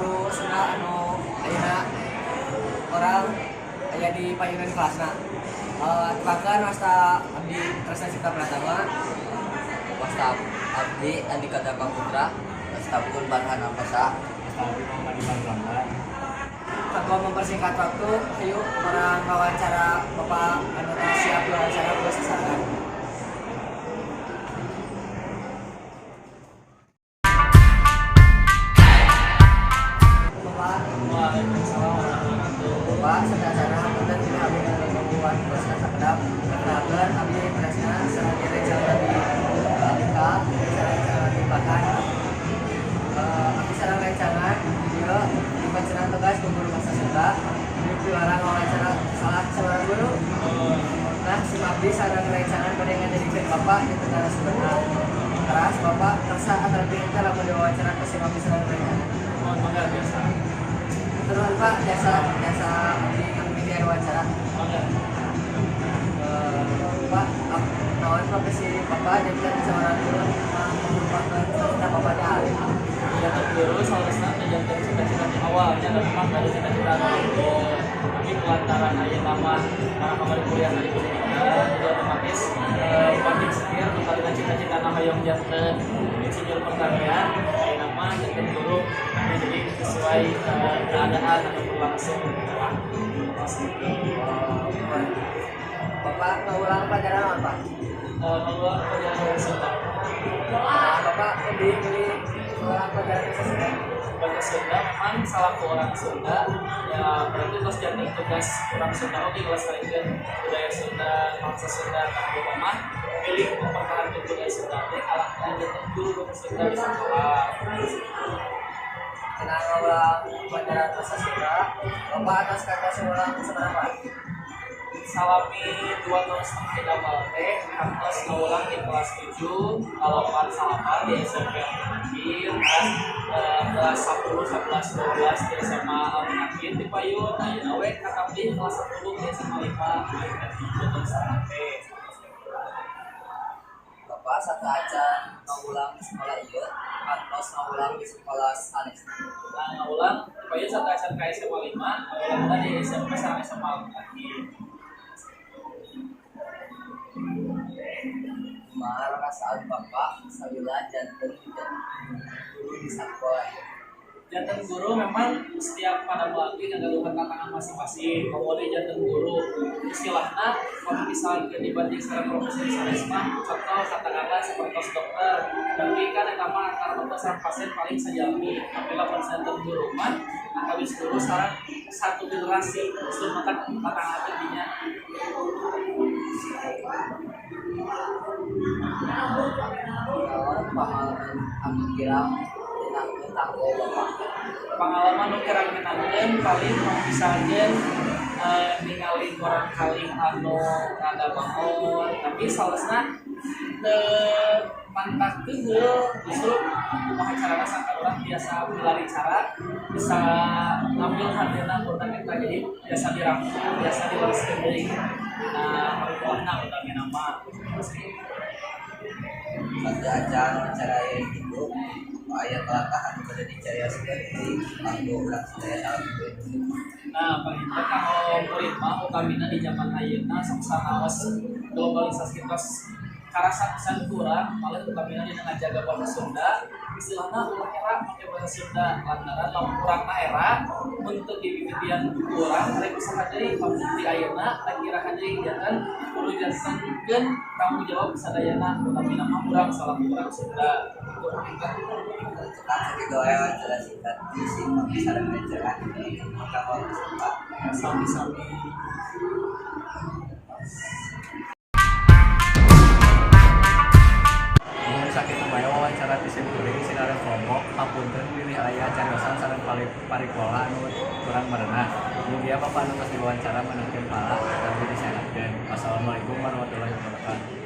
guru Sunda anu ayeuna orang aya di payunan kelasna. Bahkan wasta abdi Tresna Cipta Pratama, Wasta abdi Andika Daka Putra, wasta pun Barhana Pasa, wasta abdi Muhammad Iman Ramlan. Tanpa mempersingkat waktu, ayo orang wawancara Bapak anu siap wawancara bos sasaran. Bapak sedasana hapunten dina abdi membuat bos sasakedap kenalkeun abdi Tresna sareng rencana di Andika sareng di Bakan. Abdi sareng rencana di dieu dipancenan tugas ku guru bahasa Sunda di pilarang wawancara salah seorang guru. Nah, si abdi sareng rencana bade ngajadikeun Bapak di tengah sebenarnya. Teras Bapak tersa antara pinter lamun diwawancara ke si abdi sareng rencana. Mohon mangga biasa. Terus Pak jasa abdi ngabdi wawancara. Mangga. Pak, naon profesi Bapak jadi kan seorang guru merupakan cita Bapak ahli. Jantan guru salasna teh jantan cita-cita di awalnya dan memang dari cita-cita itu tapi pelantaran aya nama para kamar kuliah dari pendidikan jadi otomatis banding setir dengan cita-cita nama yang jantan insinyur pertanian aya nama jantan guru jadi sesuai keadaan atau berlangsung Bapak mau ulang pelajaran apa? kalau pelajaran Sunda Bapak pilih ulang pelajaran Sunda. bahasa Sunda memang salahku orang Sunda ya berarti kelas jantan tugas orang Sunda oke kelas kalian budaya Sunda bangsa Sunda tapi mah pilih mempertahankan budaya Sunda deh alahnya jantan dulu bahasa Sunda bisa kalah Kenal ulang pelajaran bahasa Sunda. Bapak atas kata seorang seberapa? salami 2 tahun setengah di awal teh kantos ulang di kelas 7 kalapan salapan di SMP Al-Munakin dan kelas 10, 11, 12 di SMA Al-Munakin di Payun nah ya we kakak di kelas 10 di SMA 5 di 2 tahun setengah teh Bapak satu aja ulang di sekolah ieu, kantos ulang di sekolah sanes. nah ngulang di Payun satu acara ke SMA 5 ngulang tadi SMP sama SMA Al-Munakin Kumaha rasaan Bapak sabila janten guru di sekolah. jantan guru memang setiap pada melatih ngagaluhan tantangan masing-masing kemudian jantan guru istilahnya kalau misalnya dibanding secara profesi sanesma contoh katakanlah seperti dokter tapi kan yang nama antara dokter sareng pasien paling sajami tapi lapan jantan guru mah habis guru sareng satu generasi justru makan tantangan tingginya Naon pengalaman anu kirang tentang Bapak. pengalaman nu kira menangkeun paling misalnya ningali orang kali anu rada mahon tapi salesna mantak teu justru wawancara sangka orang biasa melari cara bisa ngambil hadena urang kita jadi biasa dirangkul biasa dilereskeun deui nah hareupeuna utami nama Satu aja cara yang itu ayat pelatahan pada dicaya seperti aku ulang saya salah nah paling kalau murid mah utamina di zaman ayeuna sama globalisasi terus karasa pisan kurang malah utamina dia ngajaga bahasa Sunda istilahna ulah era make bahasa Sunda lantaran lamun kurang na era untuk dibibitian kurang rek usaha deui pabukti ayeuna rek kiraha deui jangan kudu jantenkeun tanggung jawab sadayana utamina mah urang salah kurang Sunda tetap segitu ya jelas singkat di sini bisa lebih jelas kalau sempat sami-sami Sakit upaya wawancara di Simkuring Sinareng Kelompok hapunten pilih aya cariyosan sareng parikola anu kurang merenah. Mugia Bapak anu tos diwawancara menangkeun pala tapi disehatkeun. Wassalamualaikum warahmatullahi wabarakatuh.